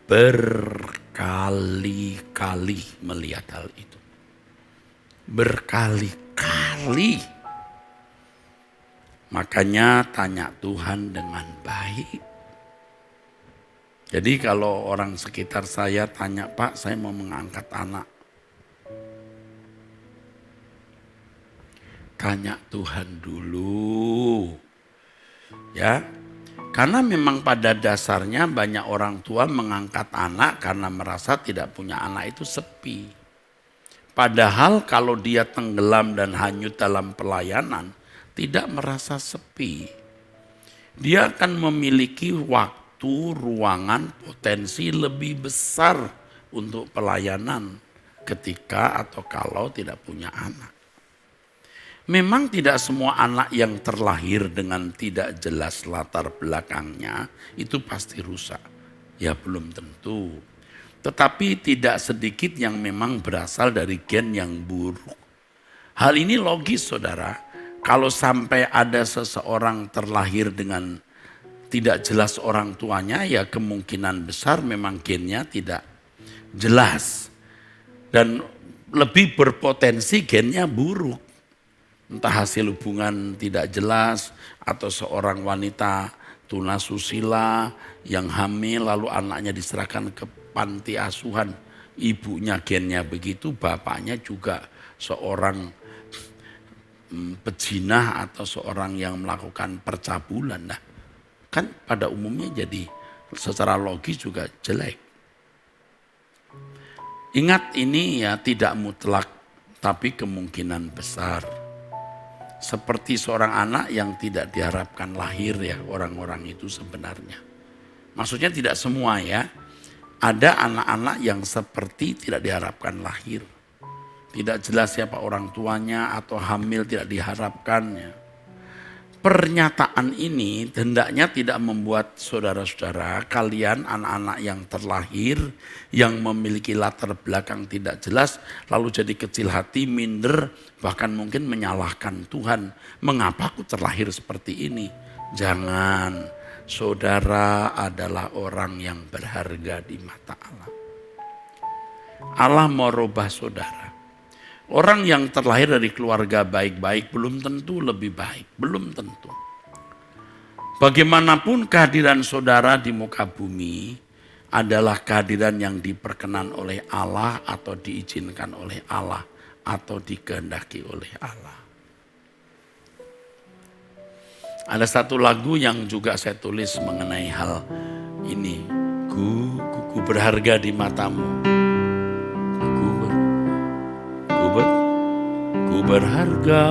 berkali-kali melihat hal itu. Berkali-kali. Makanya tanya Tuhan dengan baik. Jadi kalau orang sekitar saya tanya, Pak, saya mau mengangkat anak. Tanya Tuhan dulu. Ya. Karena memang pada dasarnya banyak orang tua mengangkat anak karena merasa tidak punya anak itu sepi. Padahal kalau dia tenggelam dan hanyut dalam pelayanan, tidak merasa sepi. Dia akan memiliki waktu, ruangan, potensi lebih besar untuk pelayanan ketika atau kalau tidak punya anak. Memang tidak semua anak yang terlahir dengan tidak jelas latar belakangnya itu pasti rusak. Ya belum tentu. Tetapi tidak sedikit yang memang berasal dari gen yang buruk. Hal ini logis saudara. Kalau sampai ada seseorang terlahir dengan tidak jelas orang tuanya, ya kemungkinan besar memang gennya tidak jelas. Dan lebih berpotensi gennya buruk. Entah hasil hubungan tidak jelas atau seorang wanita tunasusila yang hamil lalu anaknya diserahkan ke panti asuhan. Ibunya gennya begitu, bapaknya juga seorang pejinah atau seorang yang melakukan percabulan. Nah, kan pada umumnya jadi secara logis juga jelek. Ingat ini ya tidak mutlak tapi kemungkinan besar. Seperti seorang anak yang tidak diharapkan lahir ya orang-orang itu sebenarnya. Maksudnya tidak semua ya. Ada anak-anak yang seperti tidak diharapkan lahir. Tidak jelas siapa orang tuanya atau hamil tidak diharapkannya. Pernyataan ini hendaknya tidak membuat saudara-saudara kalian anak-anak yang terlahir yang memiliki latar belakang tidak jelas lalu jadi kecil hati, minder, bahkan mungkin menyalahkan Tuhan. Mengapa aku terlahir seperti ini? Jangan, saudara adalah orang yang berharga di mata Allah. Allah mau rubah saudara. Orang yang terlahir dari keluarga baik-baik belum tentu lebih baik, belum tentu. Bagaimanapun kehadiran saudara di muka bumi adalah kehadiran yang diperkenan oleh Allah atau diizinkan oleh Allah atau dikehendaki oleh Allah. Ada satu lagu yang juga saya tulis mengenai hal ini. Ku berharga di matamu. Ku berharga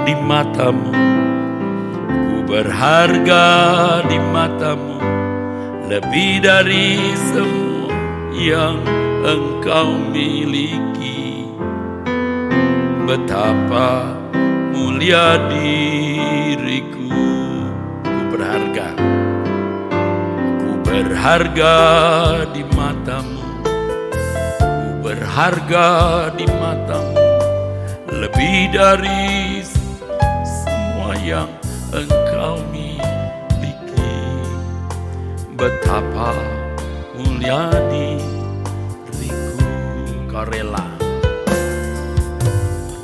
di matamu, ku berharga di matamu, lebih dari semua yang engkau miliki. Betapa mulia diriku, ku berharga di matamu, ku berharga di matamu. Lebih dari semua yang engkau miliki. Betapa mulia diriku.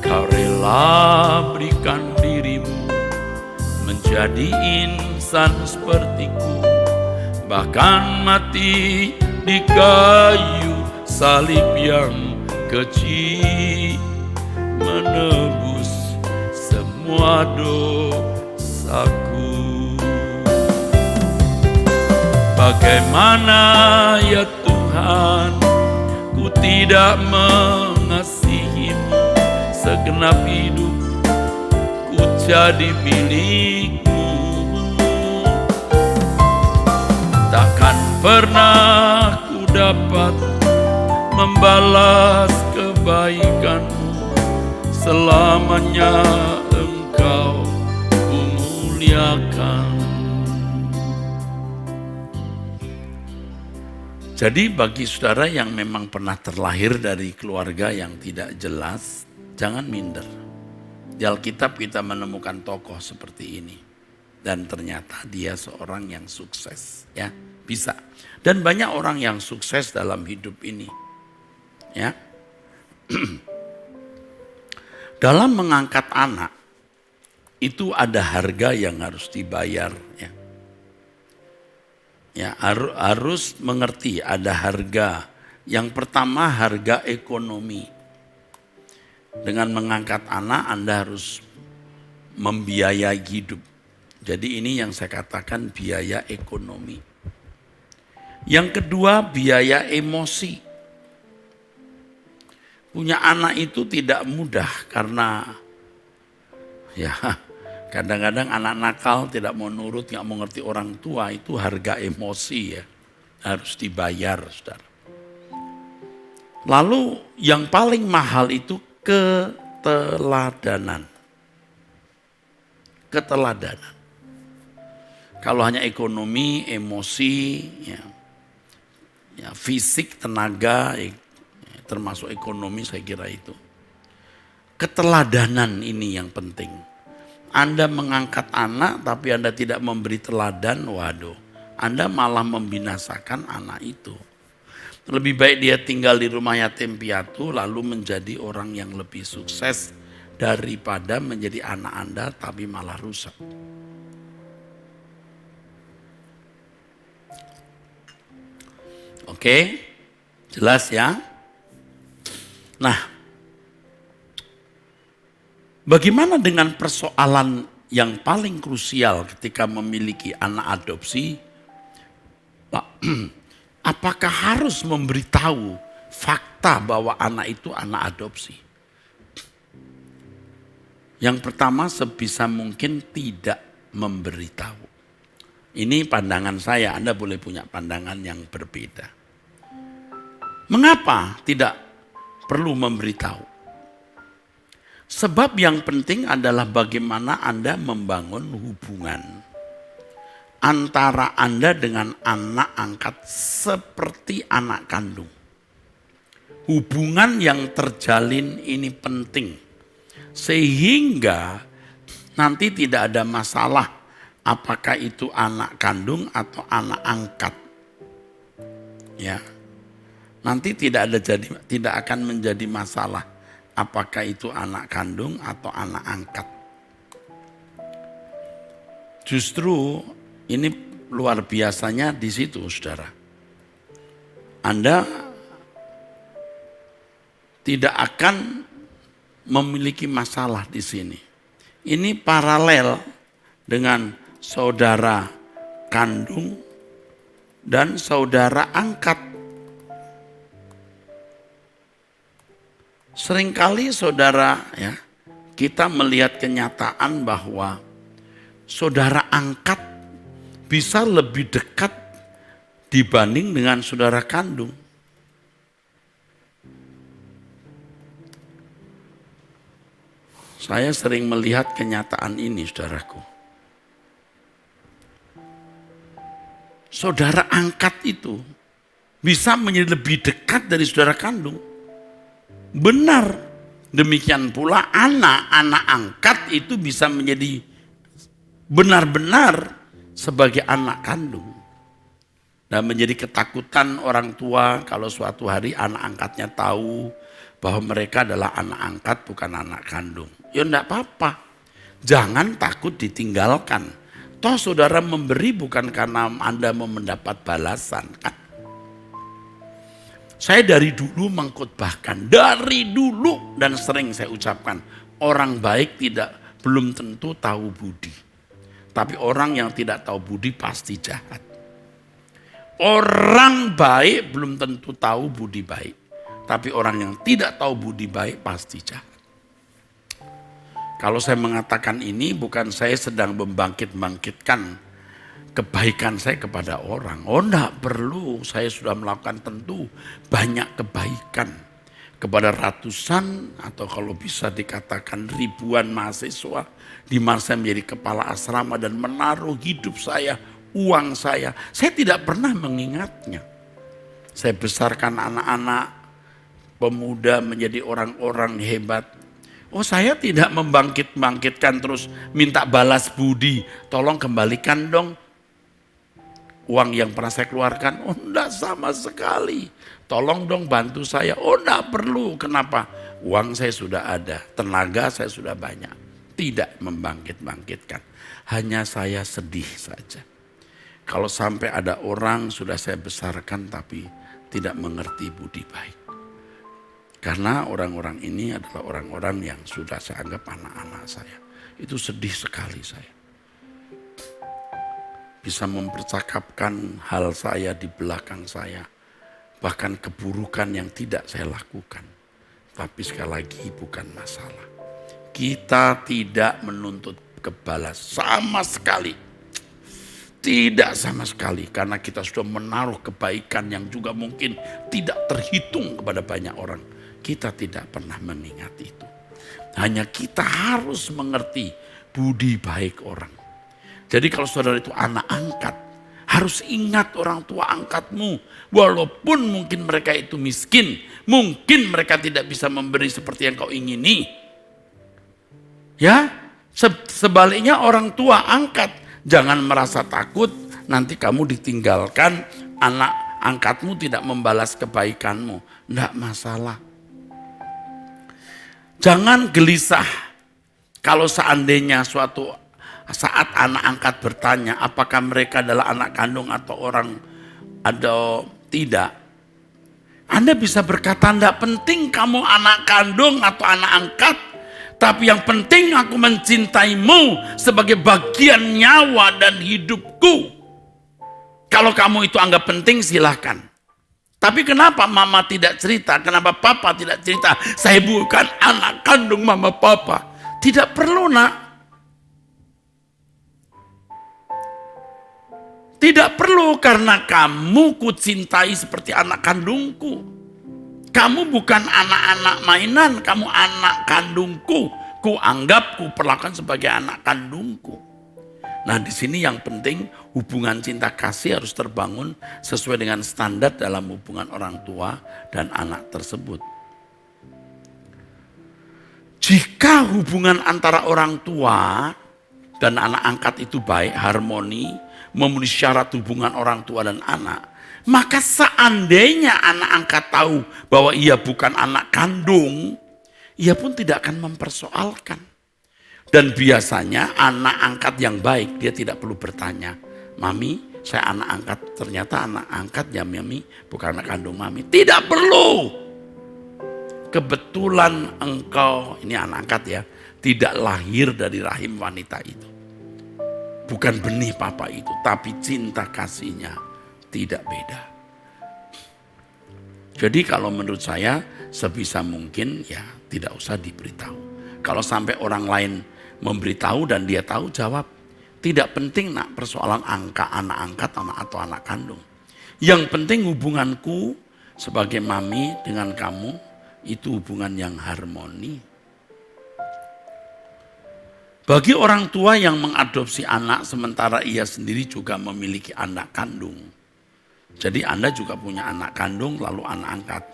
Kau rela berikan dirimu menjadi insan sepertiku. Bahkan mati di kayu salib yang kecil, menebus semua dosaku. Bagaimana ya Tuhan, ku tidak mengasihimu. Segenap hidup ku jadi milikmu. Takkan pernah ku dapat membalas kebaikanmu. Selamanya engkau kumuliakan. Jadi bagi saudara yang memang pernah terlahir dari keluarga yang tidak jelas, jangan minder. Di Alkitab kita menemukan tokoh seperti ini. Dan ternyata dia seorang yang sukses. Ya, bisa. Dan banyak orang yang sukses dalam hidup ini. Ya. Dalam mengangkat anak, itu ada harga yang harus dibayar. Ya, harus mengerti ada harga. Yang pertama harga ekonomi. Dengan mengangkat anak Anda harus membiayai hidup. Jadi ini yang saya katakan biaya ekonomi. Yang kedua biaya emosi. Punya anak itu tidak mudah karena ya kadang-kadang anak nakal tidak mau nurut, nggak mau ngerti orang tua, itu harga emosi ya. Harus dibayar, saudara. Lalu yang paling mahal itu keteladanan. keteladanan. Kalau hanya ekonomi, emosi, ya fisik, tenaga, termasuk ekonomi saya kira itu. Keteladanan ini yang penting. Anda mengangkat anak tapi Anda tidak memberi teladan, waduh, Anda malah membinasakan anak itu. Lebih baik dia tinggal di rumah yatim piatu lalu menjadi orang yang lebih sukses daripada menjadi anak Anda tapi malah rusak. Oke, jelas ya? Nah, bagaimana dengan persoalan yang paling krusial ketika memiliki anak adopsi? Apakah harus memberitahu fakta bahwa anak itu anak adopsi? Yang pertama, sebisa mungkin tidak memberitahu. Ini pandangan saya, Anda boleh punya pandangan yang berbeda. Mengapa tidak perlu memberitahu? Sebab yang penting adalah bagaimana Anda membangun hubungan antara Anda dengan anak angkat seperti anak kandung. Hubungan yang terjalin ini penting. Sehingga nanti tidak ada masalah apakah itu anak kandung atau anak angkat. Ya. Nanti tidak akan menjadi masalah apakah itu anak kandung atau anak angkat. Justru ini luar biasanya di situ, saudara. Anda tidak akan memiliki masalah di sini. Ini paralel dengan saudara kandung dan saudara angkat. Seringkali saudara, ya, kita melihat kenyataan bahwa saudara angkat bisa lebih dekat dibanding dengan saudara kandung. Saya sering melihat kenyataan ini, saudaraku. Saudara angkat itu bisa menjadi lebih dekat dari saudara kandung. Benar, demikian pula anak-anak angkat itu bisa menjadi benar-benar sebagai anak kandung. Dan menjadi ketakutan orang tua kalau suatu hari anak angkatnya tahu bahwa mereka adalah anak angkat bukan anak kandung. Ya enggak apa-apa, jangan takut ditinggalkan. Toh saudara memberi bukan karena Anda mau mendapat balasan kan. Saya dari dulu mengkhotbahkan, dari dulu dan sering saya ucapkan, orang baik belum tentu tahu budi. Tapi orang yang tidak tahu budi pasti jahat. Orang baik belum tentu tahu budi baik. Tapi orang yang tidak tahu budi baik pasti jahat. Kalau saya mengatakan ini bukan saya sedang membangkit-bangkitkan kebaikan saya kepada orang. Oh enggak perlu, saya sudah melakukan tentu banyak kebaikan kepada ratusan atau kalau bisa dikatakan ribuan mahasiswa di mana saya menjadi kepala asrama dan menaruh hidup saya, uang saya. Saya tidak pernah mengingatnya. Saya besarkan anak-anak pemuda menjadi orang-orang hebat. Oh saya tidak membangkit-bangkitkan terus minta balas budi. Tolong kembalikan dong uang yang pernah saya keluarkan. Oh enggak sama sekali. Tolong dong bantu saya. Oh enggak perlu. Kenapa? Uang saya sudah ada. Tenaga saya sudah banyak. Tidak membangkit-bangkitkan. Hanya saya sedih saja. Kalau sampai ada orang sudah saya besarkan tapi tidak mengerti budi baik. Karena orang-orang ini adalah orang-orang yang sudah saya anggap anak-anak saya. Itu sedih sekali saya. Bisa mempercakapkan hal saya di belakang saya. Bahkan keburukan yang tidak saya lakukan. Tapi sekali lagi bukan masalah. Kita tidak menuntut kebalas sama sekali. Tidak sama sekali. Karena kita sudah menaruh kebaikan yang juga mungkin tidak terhitung kepada banyak orang. Kita tidak pernah mengingat itu. Hanya kita harus mengerti budi baik orang. Jadi kalau saudara itu anak angkat, harus ingat orang tua angkatmu. Walaupun mungkin mereka itu miskin, mungkin mereka tidak bisa memberi seperti yang kau ingini. Ya, sebaliknya orang tua angkat, jangan merasa takut nanti kamu ditinggalkan, anak angkatmu tidak membalas kebaikanmu. Tidak masalah. Jangan gelisah kalau seandainya suatu saat anak angkat bertanya apakah mereka adalah anak kandung atau orang atau tidak. Anda bisa berkata, tidak penting kamu anak kandung atau anak angkat, tapi yang penting aku mencintaimu sebagai bagian nyawa dan hidupku. Kalau kamu itu anggap penting silahkan. Tapi kenapa mama tidak cerita? Kenapa papa tidak cerita? Saya bukan anak kandung mama papa. Tidak perlu, nak. Tidak perlu, karena kamu kucintai seperti anak kandungku. Kamu bukan anak-anak mainan, kamu anak kandungku. Kuanggap, kuperlakukan sebagai anak kandungku. Nah, di sini yang penting hubungan cinta kasih harus terbangun sesuai dengan standar dalam hubungan orang tua dan anak tersebut. Jika hubungan antara orang tua dan anak angkat itu baik, harmoni, memenuhi syarat hubungan orang tua dan anak, maka seandainya anak angkat tahu bahwa ia bukan anak kandung, ia pun tidak akan mempersoalkan. Dan biasanya anak angkat yang baik, dia tidak perlu bertanya, mami, saya anak angkat, ternyata anak angkat ya mami, bukan anak kandung mami. Tidak perlu. Kebetulan engkau, ini anak angkat ya, tidak lahir dari rahim wanita itu. Bukan benih papa itu, tapi cinta kasihnya tidak beda. Jadi kalau menurut saya, sebisa mungkin ya tidak usah diberitahu. Kalau sampai orang lain memberitahu dan dia tahu, jawab. Tidak penting, nak, persoalan angka anak angkat atau anak kandung. Yang penting hubunganku sebagai mami dengan kamu itu hubungan yang harmoni. Bagi orang tua yang mengadopsi anak sementara ia sendiri juga memiliki anak kandung. Jadi Anda juga punya anak kandung lalu anak angkat.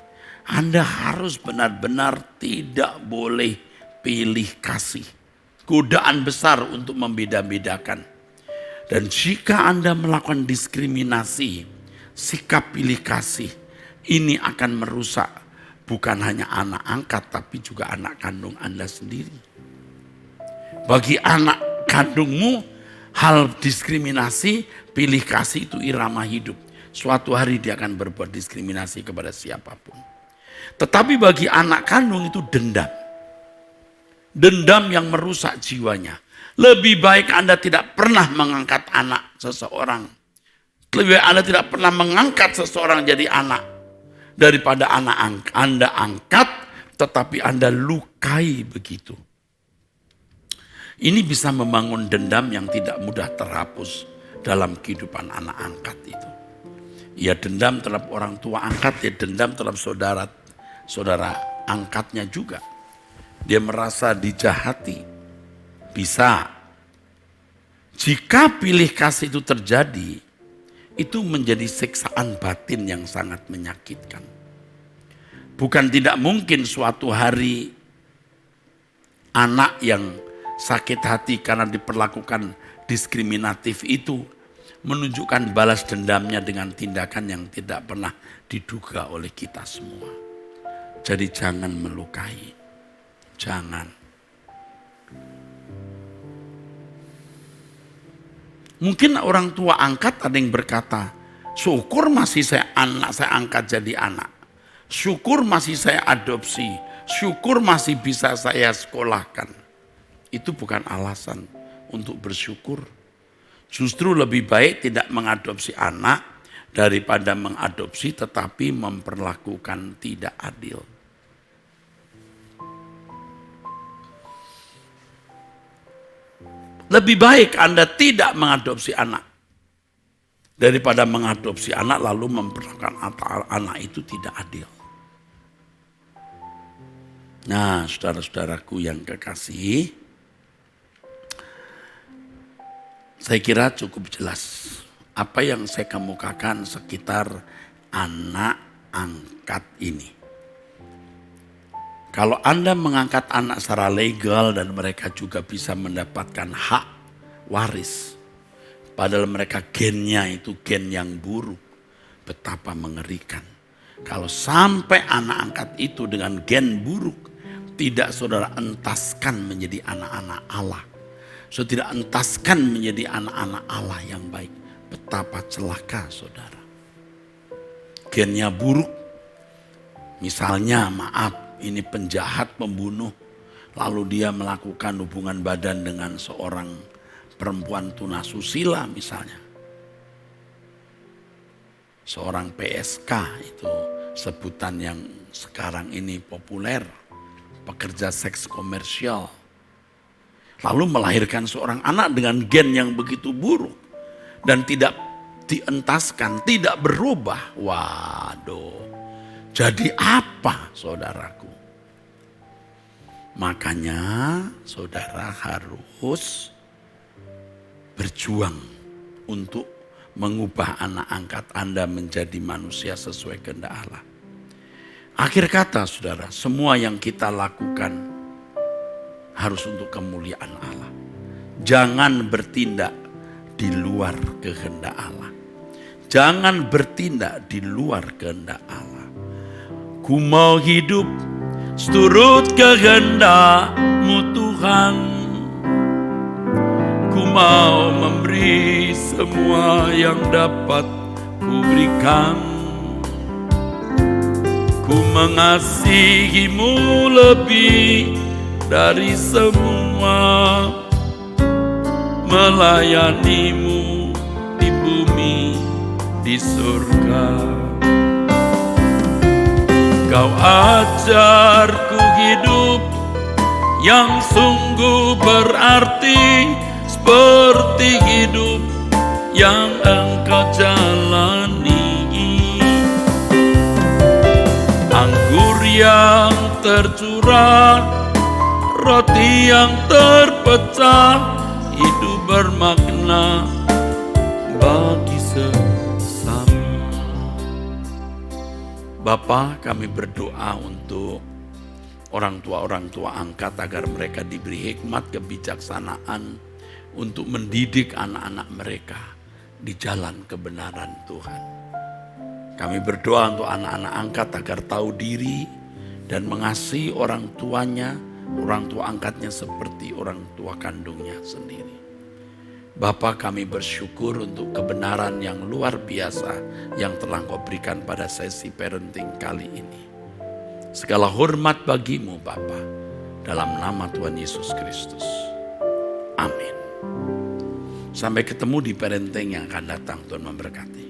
Anda harus benar-benar tidak boleh pilih kasih. Godaan besar untuk membeda-bedakan. Dan jika Anda melakukan diskriminasi, sikap pilih kasih, ini akan merusak bukan hanya anak angkat tapi juga anak kandung Anda sendiri. Bagi anak kandungmu, hal diskriminasi, pilih kasih itu irama hidup. Suatu hari dia akan berbuat diskriminasi kepada siapapun. Tetapi bagi anak kandung itu dendam. Dendam yang merusak jiwanya. Lebih baik Anda tidak pernah mengangkat anak seseorang. Lebih baik Anda tidak pernah mengangkat seseorang jadi anak. Daripada anak Anda angkat, tetapi Anda lukai begitu. Ini bisa membangun dendam yang tidak mudah terhapus dalam kehidupan anak angkat itu. Ya dendam terhadap orang tua angkat, ya dendam terhadap saudara angkatnya juga. Dia merasa dijahati. Bisa. Jika pilih kasih itu terjadi, itu menjadi siksaan batin yang sangat menyakitkan. Bukan tidak mungkin suatu hari anak yang sakit hati karena diperlakukan diskriminatif itu menunjukkan balas dendamnya dengan tindakan yang tidak pernah diduga oleh kita semua. Jadi jangan melukai. Jangan. Mungkin orang tua angkat ada yang berkata, syukur masih saya angkat jadi anak. Syukur masih saya adopsi. Syukur masih bisa saya sekolahkan. Itu bukan alasan untuk bersyukur. Justru lebih baik tidak mengadopsi anak daripada mengadopsi tetapi memperlakukan tidak adil. Lebih baik Anda tidak mengadopsi anak daripada mengadopsi anak lalu memperlakukan anak itu tidak adil. Nah, saudara-saudaraku yang kekasih, Saya kira cukup jelas apa yang saya kemukakan sekitar anak angkat ini. Kalau Anda mengangkat anak secara legal dan mereka juga bisa mendapatkan hak waris, padahal mereka gennya itu gen yang buruk, betapa mengerikan. Kalau sampai anak angkat itu dengan gen buruk, tidak saudara entaskan menjadi anak-anak Allah. Saudara tidak entaskan menjadi anak-anak Allah yang baik. Betapa celaka saudara. Gennya buruk. Misalnya maaf, ini penjahat pembunuh. Lalu dia melakukan hubungan badan dengan seorang perempuan tunasusila misalnya. Seorang PSK itu sebutan yang sekarang ini populer. Pekerja seks komersial. Lalu melahirkan seorang anak dengan gen yang begitu buruk. Dan tidak dientaskan, tidak berubah. Waduh. Jadi apa saudaraku? Makanya saudara harus berjuang untuk mengubah anak angkat Anda menjadi manusia sesuai kehendak Allah. Akhir kata saudara, semua yang kita lakukan harus untuk kemuliaan Allah. Jangan bertindak di luar kehendak Allah. Jangan bertindak di luar kehendak Allah. Ku mau hidup seturut kehendak-Mu Tuhan. Ku mau memberi semua yang dapat ku berikan. Ku mengasihi-Mu lebih dari semua. Melayani-Mu di bumi, di surga. Kau ajarku hidup yang sungguh berarti, seperti hidup yang Engkau jalani. Anggur yang tercurah, roti yang terpecah, hidup bermakna bagi sesama. Bapa, kami berdoa untuk orang tua angkat agar mereka diberi hikmat kebijaksanaan untuk mendidik anak-anak mereka di jalan kebenaran Tuhan. Kami berdoa untuk anak-anak angkat agar tahu diri dan mengasihi orang tuanya, orang tua angkatnya seperti orang tua kandungnya sendiri. Bapa, kami bersyukur untuk kebenaran yang luar biasa yang telah Kau berikan pada sesi parenting kali ini. Segala hormat bagi-Mu Bapa, dalam nama Tuhan Yesus Kristus. Amin. Sampai ketemu di parenting yang akan datang. Tuhan memberkati.